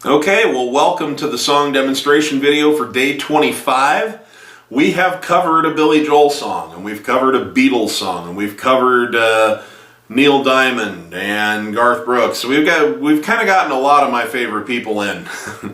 Okay, well, welcome to the song demonstration video for day 25. We have covered a Billy Joel song, and we've covered a Beatles song, and we've covered Neil Diamond and Garth Brooks. So we've kind of gotten a lot of my favorite people in.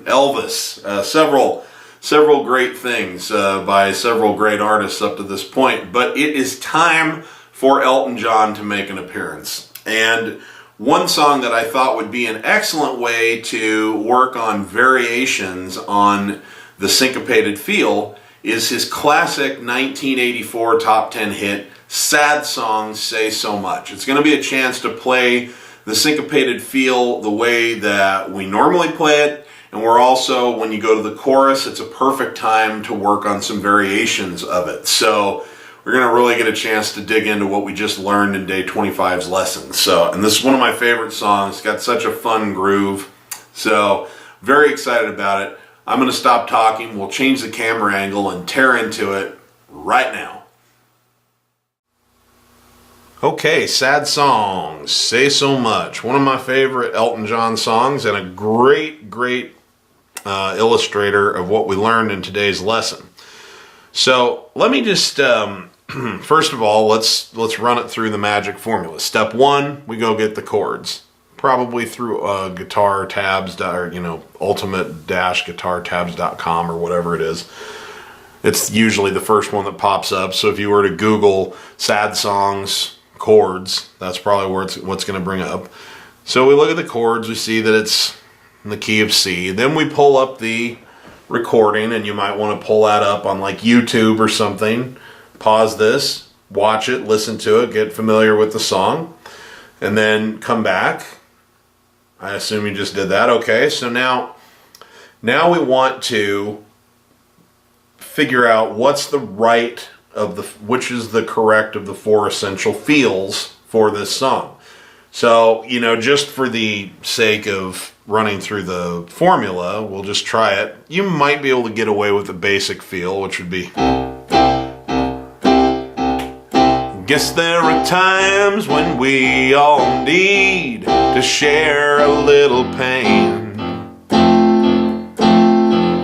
Elvis, several great things by several great artists up to this point. But it is time for Elton John to make an appearance. And one song that I thought would be an excellent way to work on variations on the syncopated feel is his classic 1984 top 10 hit, Sad Songs Say So Much. It's going to be a chance to play the syncopated feel the way that we normally play it, and we're also, when you go to the chorus, it's a perfect time to work on some variations of it. So we're going to really get a chance to dig into what we just learned in day 25's lesson. And this is one of my favorite songs. It's got such a fun groove. So very excited about it. I'm going to stop talking. We'll change the camera angle and tear into it right now. Okay, Sad Songs Say So Much. One of my favorite Elton John songs and a great illustrator of what we learned in today's lesson. So let me just, first of all, let's run it through the magic formula. Step one, we go get the chords. Probably through Guitar Tabs, or ultimate-guitartabs.com or whatever it is. It's usually the first one that pops up. So if you were to Google Sad Songs chords, that's probably what's going to bring up. So we look at the chords, we see that it's in the key of C. Then we pull up the recording, and you might want to pull that up on like YouTube or something. Pause this, watch it, listen to it, get familiar with the song, and then come back. I assume you just did that. Okay, so now we want to figure out which is the correct of the four essential feels for this song. So, just for the sake of running through the formula, we'll just try it. You might be able to get away with the basic feel, which would be, guess there are times when we all need to share a little pain.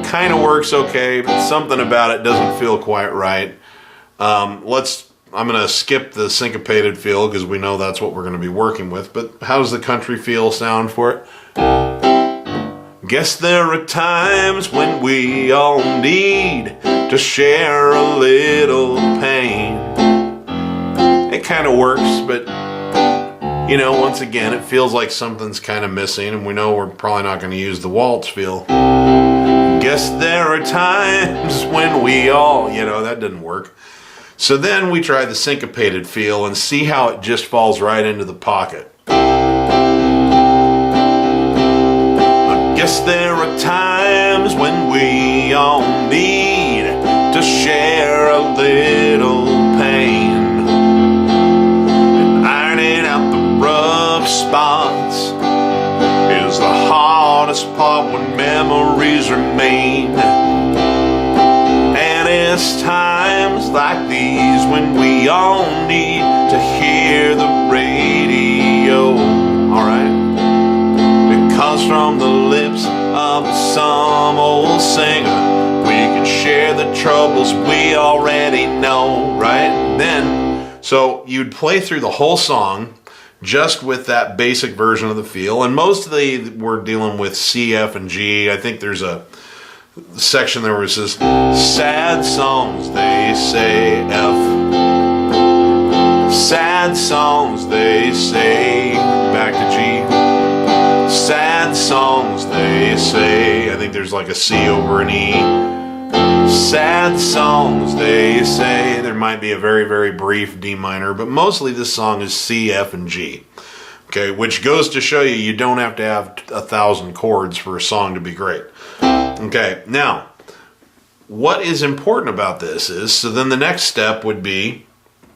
Kind of works okay, but something about it doesn't feel quite right. I'm going to skip the syncopated feel because we know that's what we're going to be working with, but how does the country feel sound for it? Guess there are times when we all need to share a little pain. It kind of works, but once again, it feels like something's kind of missing, and we know we're probably not going to use the waltz feel. Guess there are times when we all, that didn't work. So then we try the syncopated feel and see how it just falls right into the pocket. I guess there are times when we all need to share a little pain. And ironing out the rough spots is the hardest part when memories remain. And it's times like these when we all need to hear the radio. Alright? Because from the lips of some old singer we can share the troubles we already know, right? So you'd play through the whole song just with that basic version of the feel, and mostly we're dealing with C, F, and G. I think there's a section there where it says, sad songs, they say F. Sad songs, they say, back to G. Sad songs, they say, I think there's like a C over an E. Sad songs, they say, there might be a very, very brief D minor, but mostly this song is C, F, and G. Okay, which goes to show you don't have to have 1,000 chords for a song to be great. Okay, now, what is important about this is, so then the next step would be,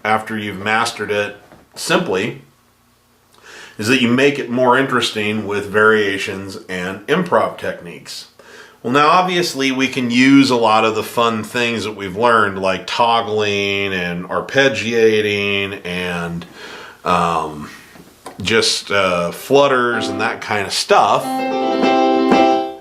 after you've mastered it simply, is that you make it more interesting with variations and improv techniques. Well, now obviously we can use a lot of the fun things that we've learned, like toggling and arpeggiating and just flutters and that kind of stuff.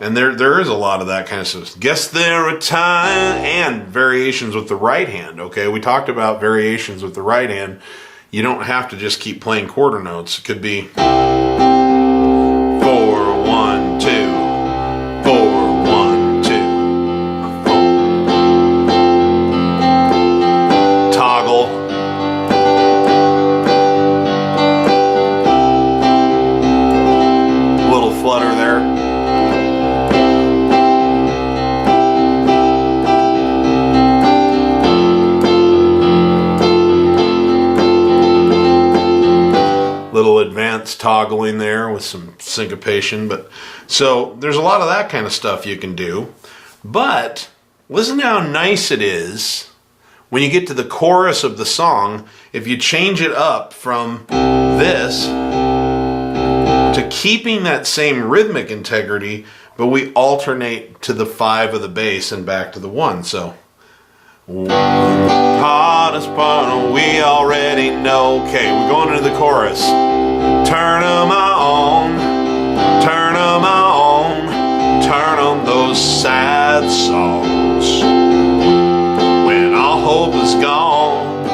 And And there is a lot of that kind of stuff. Guess there are times, and variations with the right hand, okay? We talked about variations with the right hand. You don't have to just keep playing quarter notes. It could be 4, 1, 2, 4, 1, 2. Toggle. Little flutter there. Little advanced toggling there with some syncopation. But so there's a lot of that kind of stuff you can do. But listen how nice it is when you get to the chorus of the song. If you change it up from this to keeping that same rhythmic integrity, but we alternate to the 5 of the bass and back to the 1. So hardest part we already know. Okay, we're going into the chorus. Turn 'em on, turn 'em on, turn on those sad songs. When all hope is gone,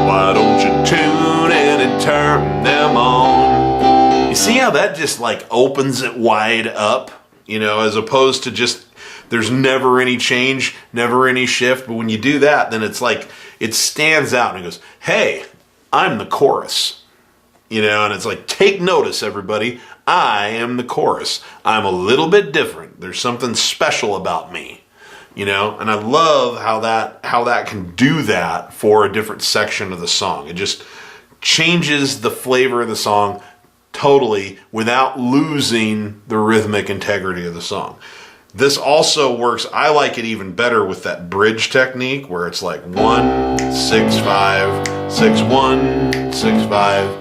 why don't you tune in and turn them on? You see how that just like opens it wide up, you know, as opposed to just there's never any change, never any shift. But when you do that, then it's like it stands out and it goes, hey, I'm the chorus. You know, and it's like, take notice, everybody. I am the chorus. I'm a little bit different. There's something special about me. You know, and I love how that can do that for a different section of the song. It just changes the flavor of the song totally without losing the rhythmic integrity of the song. This also works, I like it even better with that bridge technique where it's like 1, 6, 5, 6, 1, 6, 5.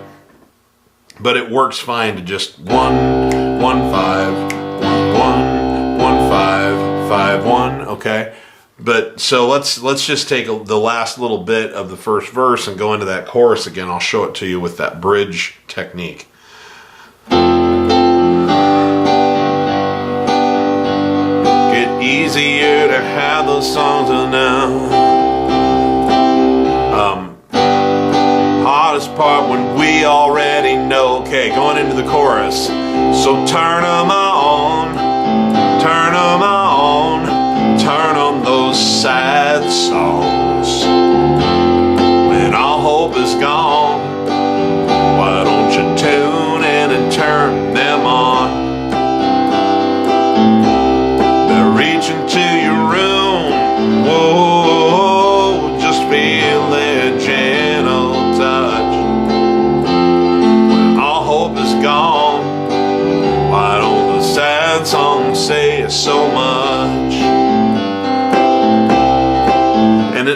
But it works fine to just 1, 1, 5, 1, 1, 1, 5, 5, 1, okay? But so let's just take the last little bit of the first verse and go into that chorus again. I'll show it to you with that bridge technique. Get easier to have those songs now. Hardest part when we already know. Okay, going into the chorus. So turn 'em on, turn 'em on, turn on those sad songs. When all hope is gone, why don't you tune in and turn them on? They're reaching to your room, whoa, just feel their gentle touch. When all hope is gone, why don't the sad songs say so much?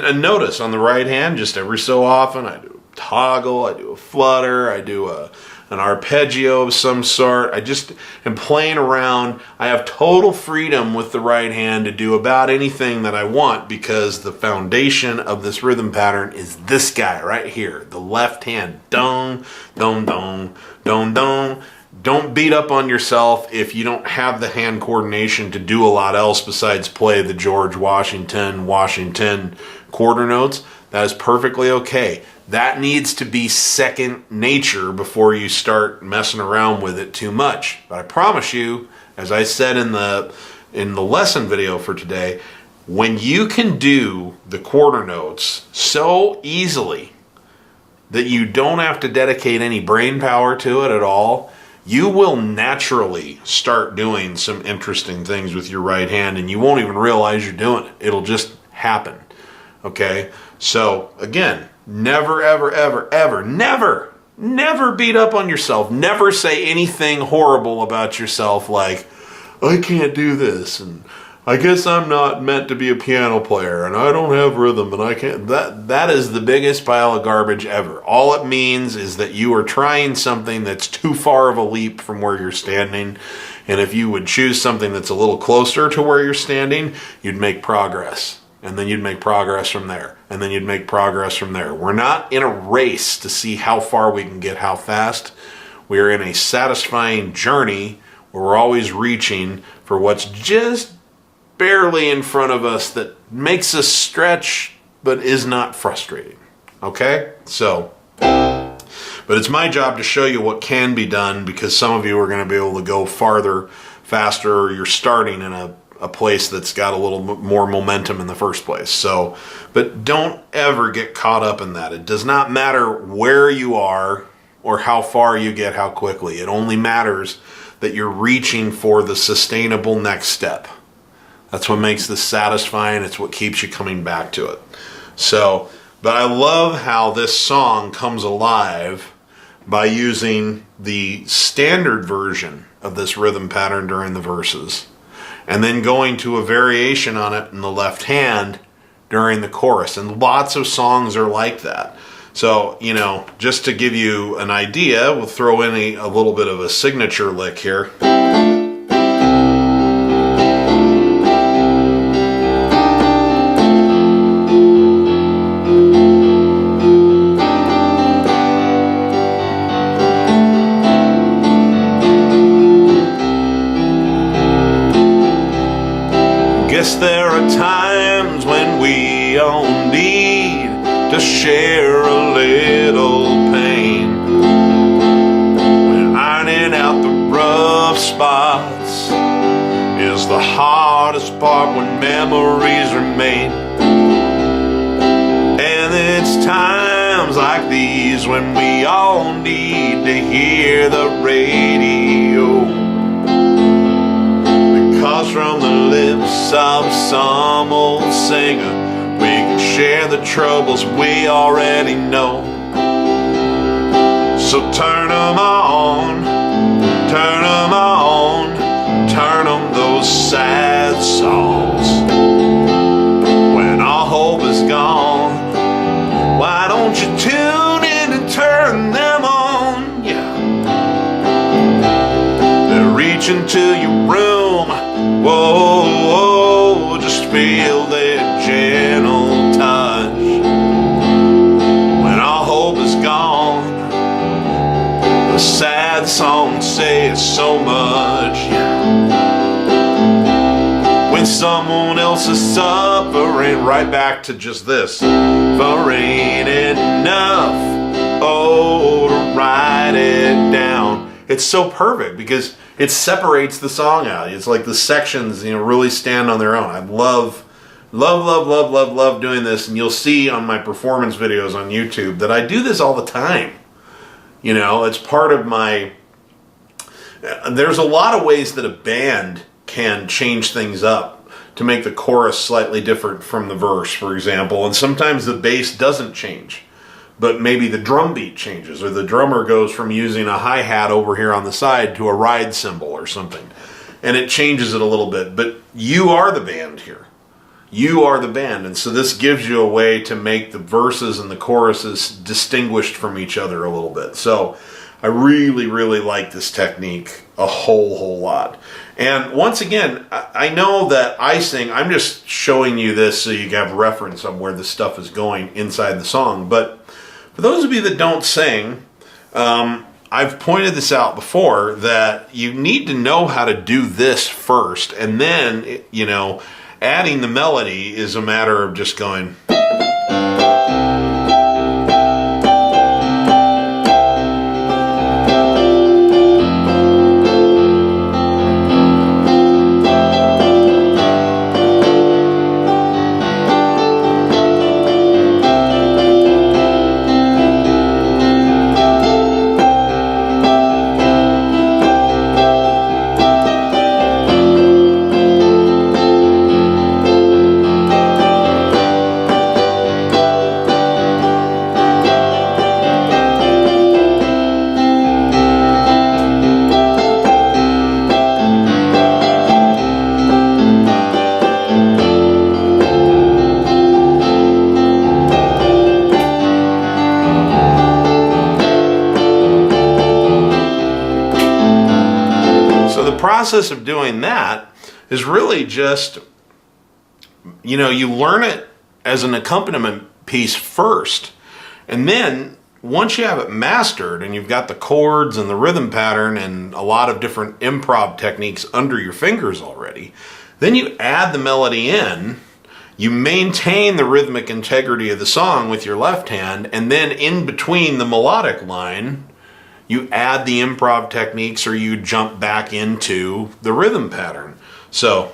And notice on the right hand, just every so often, I do a toggle, I do a flutter, I do an arpeggio of some sort. I just am playing around. I have total freedom with the right hand to do about anything that I want because the foundation of this rhythm pattern is this guy right here, the left hand. Dong, dong, dong, dong, dong. Don't beat up on yourself if you don't have the hand coordination to do a lot else besides play the George Washington quarter notes. That is perfectly okay. That needs to be second nature before you start messing around with it too much. But I promise you, as I said in the lesson video for today, when you can do the quarter notes so easily that you don't have to dedicate any brain power to it at all, you will naturally start doing some interesting things with your right hand and you won't even realize you're doing it. It'll just happen. Okay? So, again, never, ever, ever, ever, never beat up on yourself. Never say anything horrible about yourself like, I can't do this, and I guess I'm not meant to be a piano player, and I don't have rhythm, and I can't. That is the biggest pile of garbage ever. All it means is that you are trying something that's too far of a leap from where you're standing, and if you would choose something that's a little closer to where you're standing, you'd make progress. And then you'd make progress from there. And then you'd make progress from there. We're not in a race to see how far we can get, how fast. We're in a satisfying journey We're always reaching for what's just barely in front of us that makes us stretch but is not frustrating. Okay? So, but it's my job to show you what can be done, because some of you are going to be able to go farther, faster, or you're starting in a place that's got a little more momentum in the first place. So, but don't ever get caught up in that. It does not matter where you are or how far you get, how quickly. It only matters that you're reaching for the sustainable next step. That's what makes this satisfying. It's what keeps you coming back to it. So, but I love how this song comes alive by using the standard version of this rhythm pattern during the verses, and then going to a variation on it in the left hand during the chorus. And lots of songs are like that. So, you know, just to give you an idea, we'll throw in a little bit of a signature lick here. Guess there are times when we all need to share a little pain. When ironing out the rough spots is the hardest part, when memories remain. And it's times like these when we all need to hear the radio, because from the lips of some old singer we can share the troubles we already know. So turn them on, turn them on, turn them those sad songs. When all hope is gone, why don't you tune in and turn them on? Yeah, they're reaching to your room. Whoa, whoa, just feel their gentle touch. When all hope is gone, the sad songs say so much. When someone else is suffering, right back to just this. For ain't enough, oh, to write it down. It's so perfect because it separates the song out. It's like the sections, you know, really stand on their own. I love doing this, and you'll see on my performance videos on YouTube that I do this all the time. You know, it's part of my... There's a lot of ways that a band can change things up to make the chorus slightly different from the verse, for example, and sometimes the bass doesn't change, but maybe the drum beat changes, or the drummer goes from using a hi-hat over here on the side to a ride cymbal or something, and it changes it a little bit. But you are the band here. You are the band, and so this gives you a way to make the verses and the choruses distinguished from each other a little bit. So I really, really like this technique a whole lot. And once again, I know that I sing, I'm just showing you this so you have reference on where this stuff is going inside the song, but for those of you that don't sing, I've pointed this out before, that you need to know how to do this first, and then, you know, adding the melody is a matter of just going... process of doing that is really just, you know, you learn it as an accompaniment piece first, and then once you have it mastered and you've got the chords and the rhythm pattern and a lot of different improv techniques under your fingers already, then you add the melody in, you maintain the rhythmic integrity of the song with your left hand, and then in between the melodic line, you add the improv techniques or you jump back into the rhythm pattern. So...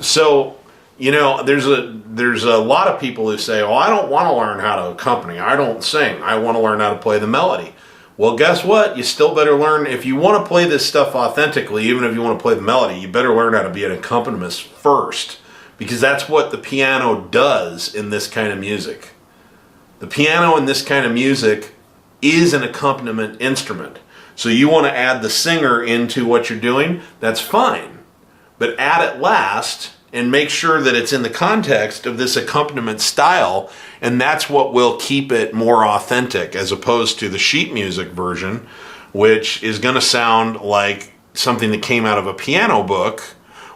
So, you know, there's a lot of people who say, oh, I don't want to learn how to accompany. I don't sing. I want to learn how to play the melody. Well, guess what? You still better learn. If you want to play this stuff authentically, even if you want to play the melody, you better learn how to be an accompanist first, because that's what the piano does in this kind of music. The piano in this kind of music is an accompaniment instrument. So you want to add the singer into what you're doing, that's fine. But add it last and make sure that it's in the context of this accompaniment style, and that's what will keep it more authentic as opposed to the sheet music version, which is going to sound like something that came out of a piano book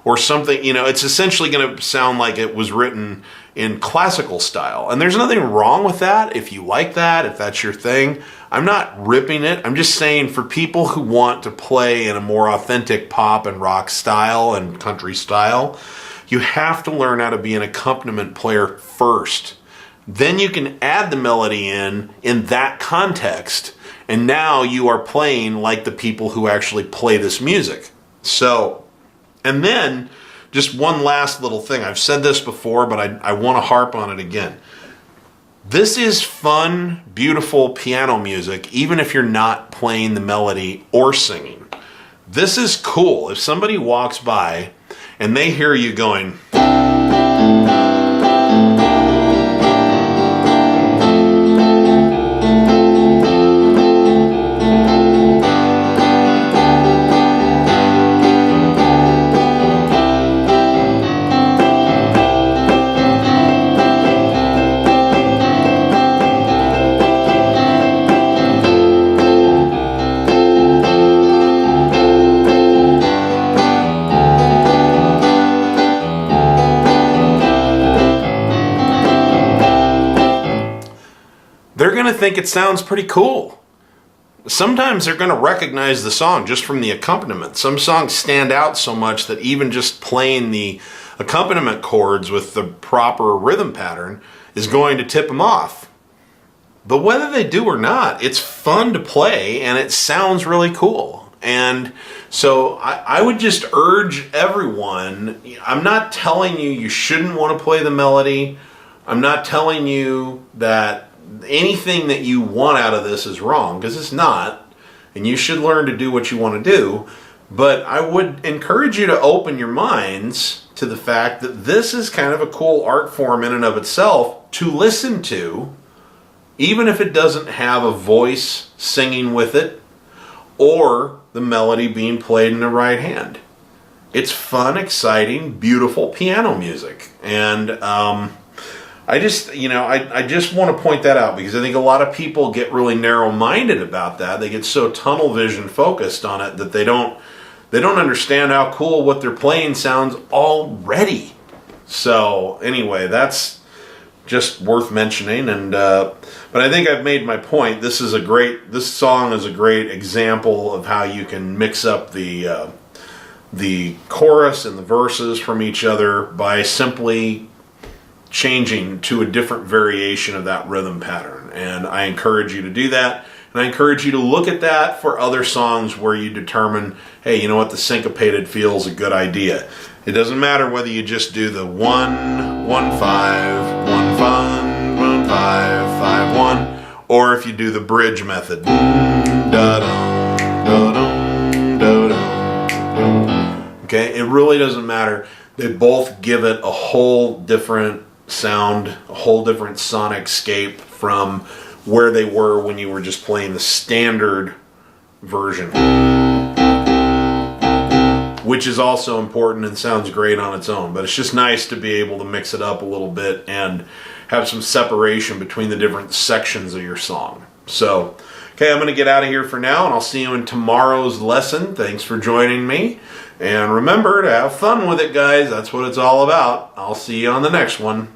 or something. You know, it's essentially going to sound like it was written in classical style. And there's nothing wrong with that if you like that, if that's your thing. I'm not ripping it. I'm just saying for people who want to play in a more authentic pop and rock style and country style, you have to learn how to be an accompaniment player first. Then you can add the melody in that context, and now you are playing like the people who actually play this music. So, and then just one last little thing. I've said this before, but I want to harp on it again. This is fun, beautiful piano music, even if you're not playing the melody or singing. This is cool. If somebody walks by and they hear you going, they're going to think it sounds pretty cool. Sometimes they're going to recognize the song just from the accompaniment. Some songs stand out so much that even just playing the accompaniment chords with the proper rhythm pattern is going to tip them off. But whether they do or not, it's fun to play and it sounds really cool. And so I would just urge everyone, I'm not telling you you shouldn't want to play the melody. I'm not telling you that anything that you want out of this is wrong, because it's not, and you should learn to do what you want to do. But I would encourage you to open your minds to the fact that this is kind of a cool art form in and of itself to listen to, even if it doesn't have a voice singing with it or the melody being played in the right hand. It's fun, exciting, beautiful piano music. And I just want to point that out, because I think a lot of people get really narrow-minded about that. They get so tunnel vision focused on it that they don't understand how cool what they're playing sounds already. So anyway, that's just worth mentioning. And but I think I've made my point. This song is a great example of how you can mix up the chorus and the verses from each other by simply changing to a different variation of that rhythm pattern. And I encourage you to do that. And I encourage you to look at that for other songs where you determine, hey, you know what, the syncopated feel is a good idea. It doesn't matter whether you just do the 1, 1, 5, 1, 5, 1, 5, 5, 1, or if you do the bridge method. Okay, it really doesn't matter. They both give it a whole different sound, a whole different sonic scape from where they were when you were just playing the standard version, which is also important and sounds great on its own. But it's just nice to be able to mix it up a little bit and have some separation between the different sections of your song. So, okay, I'm going to get out of here for now, and I'll see you in tomorrow's lesson. Thanks for joining me. And remember to have fun with it, guys. That's what it's all about. I'll see you on the next one.